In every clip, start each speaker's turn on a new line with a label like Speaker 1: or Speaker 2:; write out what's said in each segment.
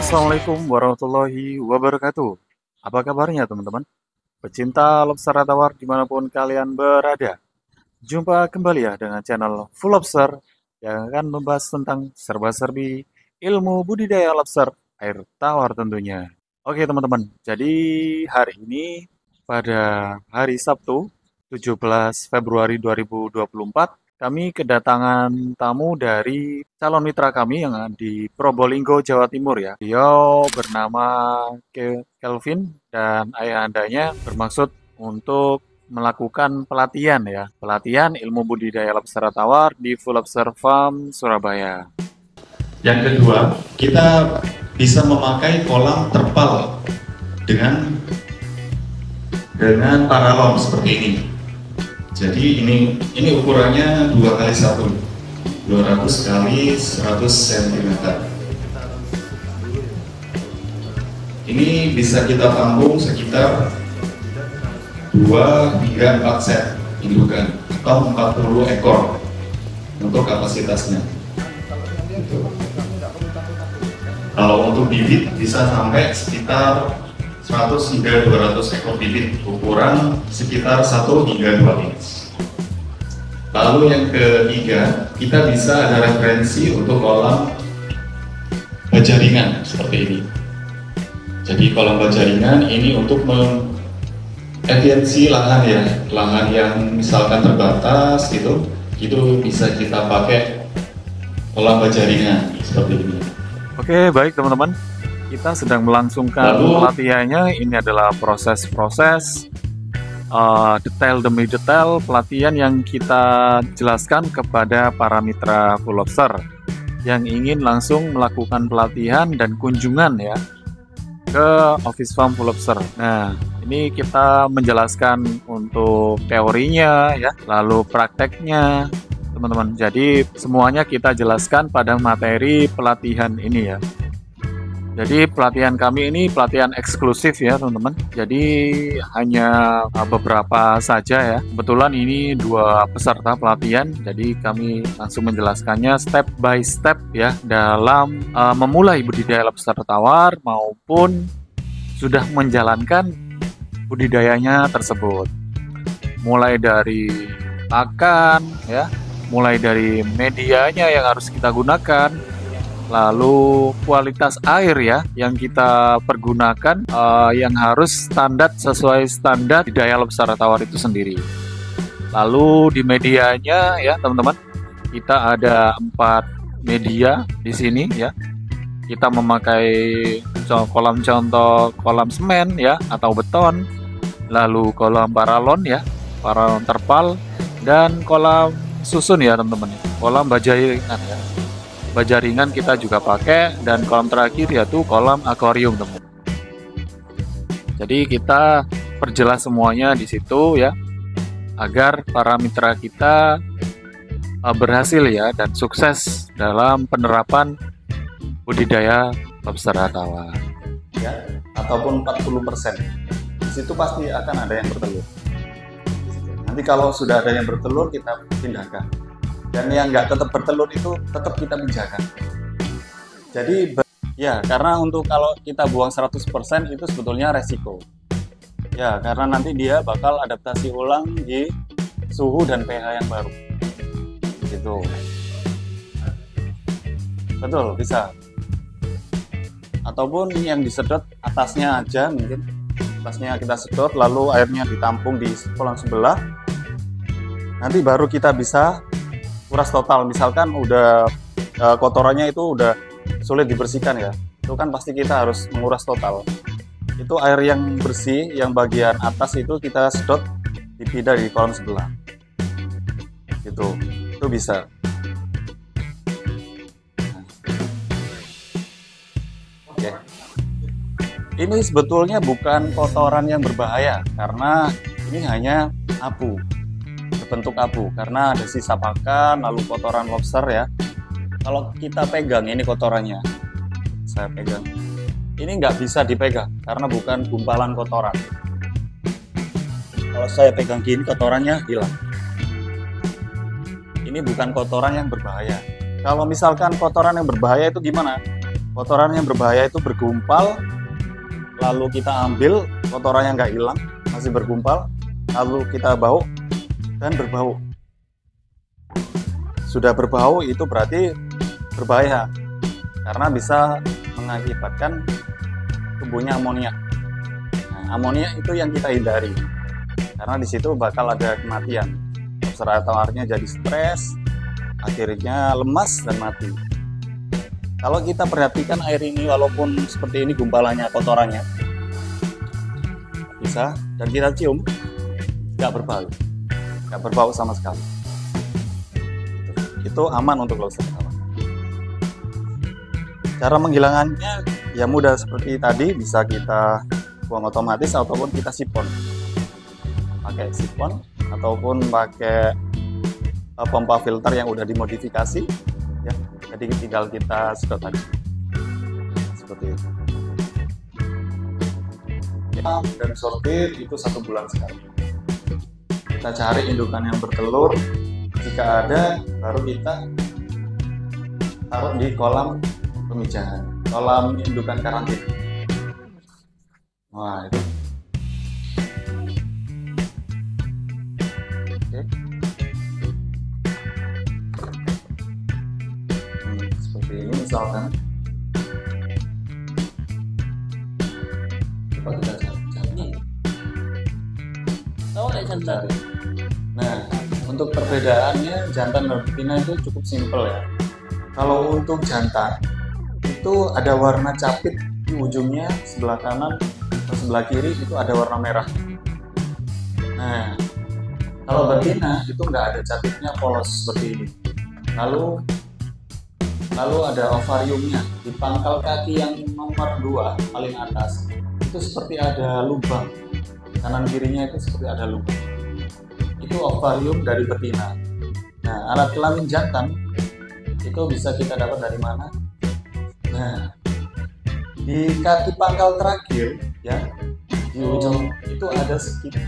Speaker 1: Assalamualaikum warahmatullahi wabarakatuh. Apa kabarnya teman-teman? Pecinta lobster tawar dimanapun kalian berada. Jumpa kembali ya dengan channel Full Lobster yang akan membahas tentang serba-serbi ilmu budidaya lobster air tawar tentunya. Oke teman-teman, jadi hari ini pada hari Sabtu 17 Februari 2024 kami kedatangan tamu dari calon mitra kami yang di Probolinggo, Jawa Timur ya. Beliau bernama Kelvin dan ayahandanya bermaksud untuk melakukan pelatihan ya. Pelatihan ilmu budidaya lobster tawar di Full Lobster Farm Surabaya.
Speaker 2: Yang kedua, kita bisa memakai kolam terpal dengan paralon seperti ini. Jadi ini ukurannya 2x1, 200 kali 100 cm. Ini bisa kita tampung sekitar 2 hingga 4 set indukan atau 40 ekor untuk kapasitasnya. Kalau untuk bibit bisa sampai sekitar 100 hingga 200 ekor bibit, ukuran sekitar 1 hingga 2 inch. Lalu yang ketiga, kita bisa ada referensi untuk kolam bajaringan seperti ini. Jadi kolam bajaringan ini untuk efisiensi lahan ya, lahan yang misalkan terbatas gitu, itu bisa kita pakai kolam bajaringan seperti ini.
Speaker 1: Oke, baik teman-teman. Kita sedang melangsungkan pelatihannya. Ini adalah proses-proses detail demi detail pelatihan yang kita jelaskan kepada para mitra Full Lobster yang ingin langsung melakukan pelatihan dan kunjungan ya ke Office Farm Full Lobster. Nah, ini kita menjelaskan untuk teorinya ya, lalu prakteknya teman-teman. Jadi semuanya kita jelaskan pada materi pelatihan ini ya. Jadi pelatihan kami ini pelatihan eksklusif ya teman-teman. Jadi hanya beberapa saja ya. Kebetulan ini 2 peserta pelatihan. Jadi kami langsung menjelaskannya step by step ya dalam memulai budidaya lobster tawar maupun sudah menjalankan budidayanya tersebut. Mulai dari pakan ya, mulai dari medianya yang harus kita gunakan. Lalu kualitas air ya yang kita pergunakan yang harus standar sesuai standar budidaya lobster tawar itu sendiri. Lalu di medianya ya teman-teman, kita ada 4 media di sini ya. Kita memakai contoh kolam semen ya atau beton, lalu kolam paralon ya, paralon terpal, dan kolam susun ya teman-teman. Kolam bajaringan ya. Bajaringan kita juga pakai, dan kolam terakhir yaitu kolam akuarium teman. Jadi kita perjelas semuanya di situ ya agar para mitra kita berhasil ya dan sukses dalam penerapan budidaya lobster tawar ya, ataupun 40%. Di situ pasti akan ada yang bertelur. Nanti kalau sudah ada yang bertelur kita pindahkan. Dan yang nggak tetap bertelur itu tetap kita menjaga. Jadi ya karena untuk kalau kita buang 100% itu sebetulnya resiko. Ya karena nanti dia bakal adaptasi ulang di suhu dan pH yang baru. Gitu. Betul, bisa. Ataupun yang disedot atasnya aja mungkin. Atasnya kita sedot lalu airnya ditampung di kolam sebelah. Nanti baru kita bisa kuras total. Misalkan udah kotorannya itu udah sulit dibersihkan ya, itu kan pasti kita harus menguras total. Itu air yang bersih yang bagian atas itu kita sedot dipindah di kolam sebelah gitu, itu bisa. Oke. Ini sebetulnya bukan kotoran yang berbahaya karena ini hanya abu, bentuk abu karena ada sisa pakan lalu kotoran lobster ya. Kalau kita pegang ini kotorannya, saya pegang, ini nggak bisa dipegang karena bukan gumpalan kotoran. Kalau saya pegang gini kotorannya hilang. Ini bukan kotoran yang berbahaya. Kalau misalkan kotoran yang berbahaya itu gimana?
Speaker 3: kotoran yang berbahaya itu bergumpal, lalu kita ambil kotoran yang nggak hilang, masih bergumpal, lalu kita bau dan berbau. Sudah berbau itu berarti berbahaya, karena bisa mengakibatkan tumbuhnya amoniak. Nah, amoniak itu yang kita hindari, karena di situ bakal ada kematian. Observatornya jadi stres, akhirnya lemas dan mati. Kalau kita perhatikan air ini, walaupun seperti ini gumpalannya, kotorannya bisa, dan kita cium, nggak berbau sama sekali. Itu aman untuk lobster tawar. Cara menghilangkannya ya mudah, seperti tadi, bisa kita buang otomatis ataupun kita sipon, pakai sipon ataupun pakai pompa filter yang udah dimodifikasi ya, jadi tinggal kita sedot aja seperti itu ya. Dan sortir itu 1 bulan sekali. Kita cari indukan yang bertelur, jika ada baru kita taruh di kolam pemijahan, kolam indukan karantina. Wah, itu. Oke. Seperti ini misalkan. Coba kita cari.
Speaker 4: Tahu nggak jantan?
Speaker 3: Nah, untuk perbedaannya jantan dan betina itu cukup simpel ya. Kalau untuk jantan itu ada warna capit di ujungnya, sebelah kanan atau sebelah kiri itu ada warna merah. Nah, kalau betina itu nggak ada capitnya, polos seperti ini. Lalu ada ovariumnya di pangkal kaki yang nomor 2 paling atas itu seperti ada lubang, kanan kirinya itu seperti ada lubang. Itu ovarium dari betina. Nah, alat kelamin jantan itu bisa kita dapat dari mana? Nah, di kaki pangkal terakhir ya, di ujung itu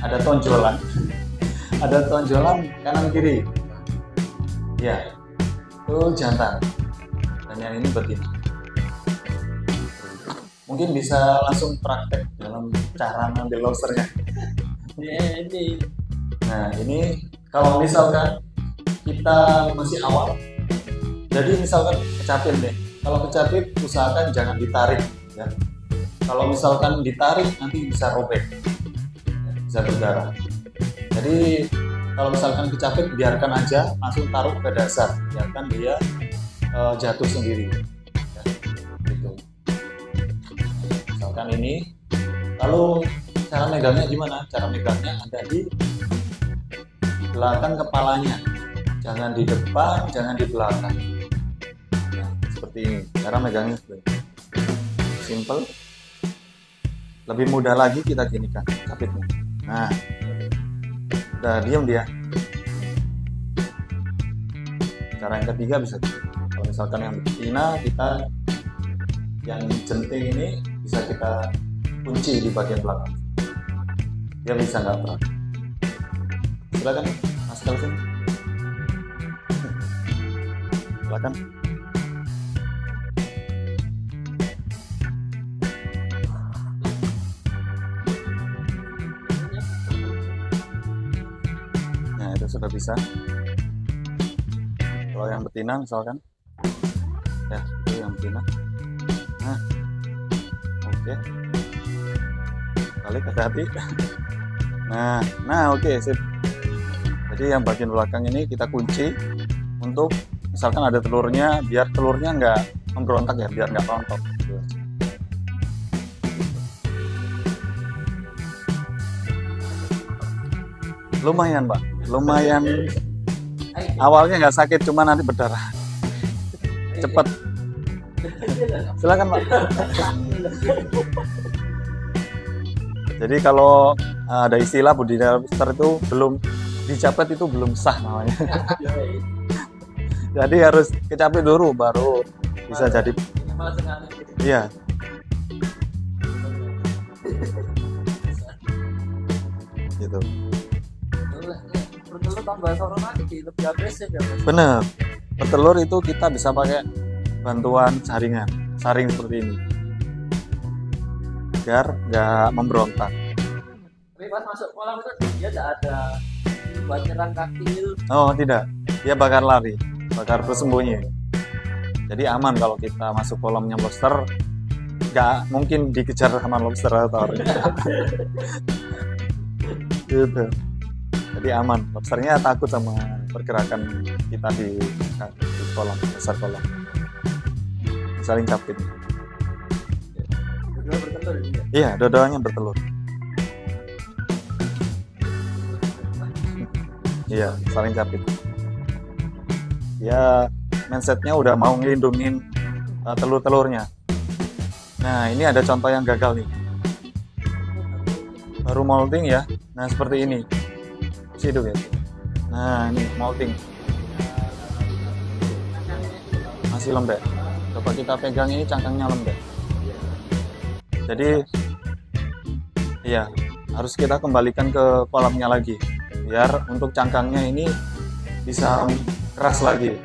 Speaker 3: ada tonjolan, ada tonjolan kanan kiri. Ya, itu jantan. Dan yang ini betina. Mungkin bisa langsung praktek dalam cara ngambil lobsternya. Nah, ini kalau misalkan kita masih awal, jadi misalkan kecapit deh. Kalau kecapit usahakan jangan ditarik ya. Kalau misalkan ditarik nanti bisa robek, bisa berdarah. Jadi kalau misalkan kecapit biarkan aja, langsung taruh ke dasar, biarkan dia jatuh sendiri ya, gitu. Misalkan ini, lalu cara megangnya gimana? Cara megangnya ada di belakang kepalanya, jangan di depan, jangan di belakang. Nah, seperti ini cara megangnya, simple. Lebih mudah lagi kita ginikan capitnya. Nah, udah diam dia. Cara yang ketiga bisa gitu. Kalau misalkan yang betina, kita yang jenting ini bisa kita kunci di bagian belakang, dia bisa nggak berat. Silakan Mas Kelvin. Silakan. Nah, itu sudah bisa. Kalau yang betina misalkan, ya itu yang betina. Nah, oke. Balik hati-hati. Nah, oke, sip. Jadi yang bagian belakang ini kita kunci untuk misalkan ada telurnya, biar telurnya nggak memberontak ya, biar nggak rontok. Lumayan, Pak. Lumayan. Awalnya nggak sakit, cuma nanti berdarah. Cepet. Silakan, Pak. Jadi kalau ada istilah budidaya lobster itu belum dicapit, itu belum sah namanya. Jadi harus kecapit dulu baru bisa jadi. Iya. Gitu.
Speaker 4: Bertelur tambah sorong lagi, lebih agresif ya, Mas?
Speaker 3: Bener. Bertelur itu kita bisa pakai bantuan jaringan. saring seperti ini agar nggak memberontak.
Speaker 4: Tapi pas masuk kolam itu dia tidak ada buat nyerang kaki.
Speaker 3: Oh tidak, dia bakar lari, bakar bersembunyi. Jadi aman kalau kita masuk kolamnya lobster, nggak mungkin dikejar sama lobster atau gitu. Jadi aman, lobsternya takut sama pergerakan kita di kolam, dasar kolam. Saling capit.
Speaker 4: Dua bertelur ini ya?
Speaker 3: Iya, dua-duanya bertelur. Iya, saling capit. Ya, mindsetnya udah mau ngelindungin telur-telurnya. Nah, ini ada contoh yang gagal nih. Baru molting ya. Nah, seperti ini. Situ ya. Nah, ini molting. Masih lembek. Coba kita pegang, ini cangkangnya lembek. Jadi, iya, harus kita kembalikan ke kolamnya lagi. Biar untuk cangkangnya ini bisa keras lagi.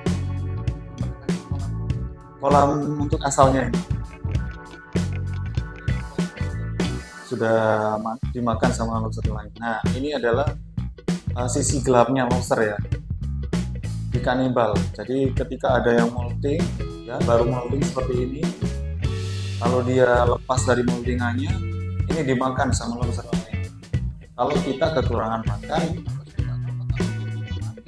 Speaker 3: Kolam untuk asalnya ini sudah dimakan sama lobster lain. Nah, ini adalah sisi gelapnya lobster ya, di kanibal. Jadi ketika ada yang molting, ya baru molting seperti ini, kalau dia lepas dari moltingannya, ini dimakan sama lobster lain. Kalau kita kekurangan makan,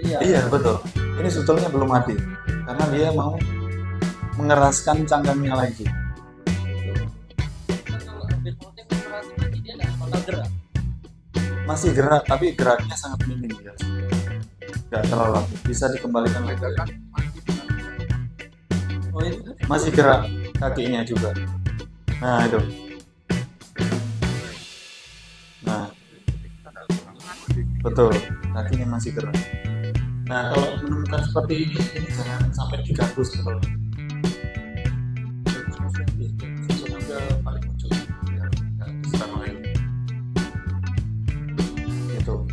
Speaker 3: iya betul. Ini sebetulnya belum mati, karena dia mau mengeraskan cangkangnya lagi. Masih gerak, tapi geraknya sangat minim ya. Nggak terlalu, bisa dikembalikan lagi.
Speaker 4: Oh, ini
Speaker 3: Masih gerak kakinya juga. Nah itu. Nah, betul, kakinya masih gerak. Nah, kalau menemukan seperti ini jangan sampai diganggu sebetulnya. Langsung ke paling ujung, biar nggak diserang lain. Itu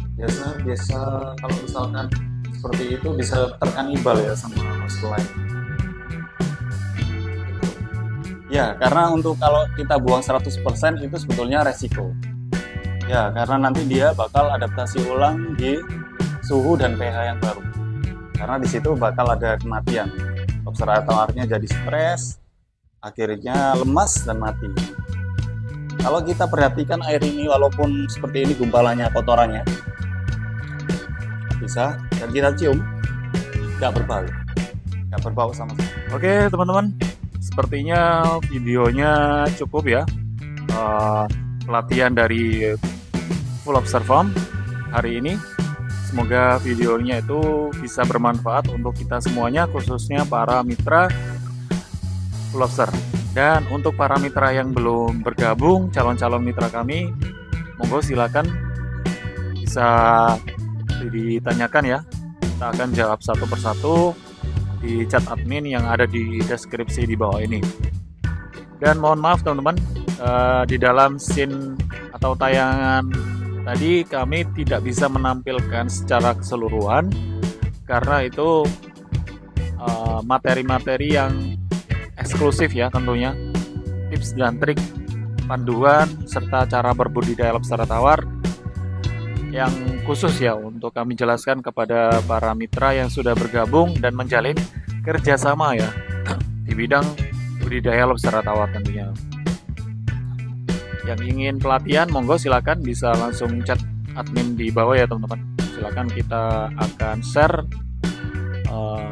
Speaker 3: biasa kalau misalkan seperti itu bisa terkanibal ya sama lobster lain. Ya, karena untuk kalau kita buang 100% itu sebetulnya resiko. Ya, karena nanti dia bakal adaptasi ulang di suhu dan pH yang baru. Karena di situ bakal ada kematian. Lobster atawarnya jadi stres, akhirnya lemas dan mati. Kalau kita perhatikan air ini, walaupun seperti ini gumpalannya, kotorannya bisa, dan kita cium, nggak berbau sama sekali.
Speaker 1: Oke teman-teman, sepertinya videonya cukup ya. Pelatihan dari Full Lobster Farm hari ini. Semoga videonya itu bisa bermanfaat untuk kita semuanya, khususnya para mitra Full Lobster. Dan untuk para mitra yang belum bergabung, calon-calon mitra kami, monggo silakan bisa ditanyakan ya. Kita akan jawab satu persatu di chat admin yang ada di deskripsi di bawah ini. Dan mohon maaf teman-teman, di dalam scene atau tayangan tadi kami tidak bisa menampilkan secara keseluruhan karena itu materi-materi yang eksklusif ya tentunya, tips dan trik, panduan serta cara berbudidaya lobster tawar yang khusus ya untuk kami jelaskan kepada para mitra yang sudah bergabung dan menjalin kerjasama ya di bidang budidaya lobster tawar tentunya. Yang ingin pelatihan monggo silakan bisa langsung chat admin di bawah ya teman-teman. Silakan, kita akan share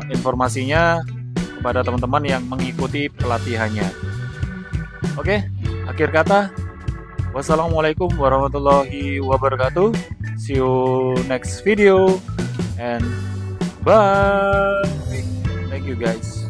Speaker 1: informasinya kepada teman-teman yang mengikuti pelatihannya. Oke, akhir kata, wassalamualaikum warahmatullahi wabarakatuh. See you next video and bye. Thank you guys.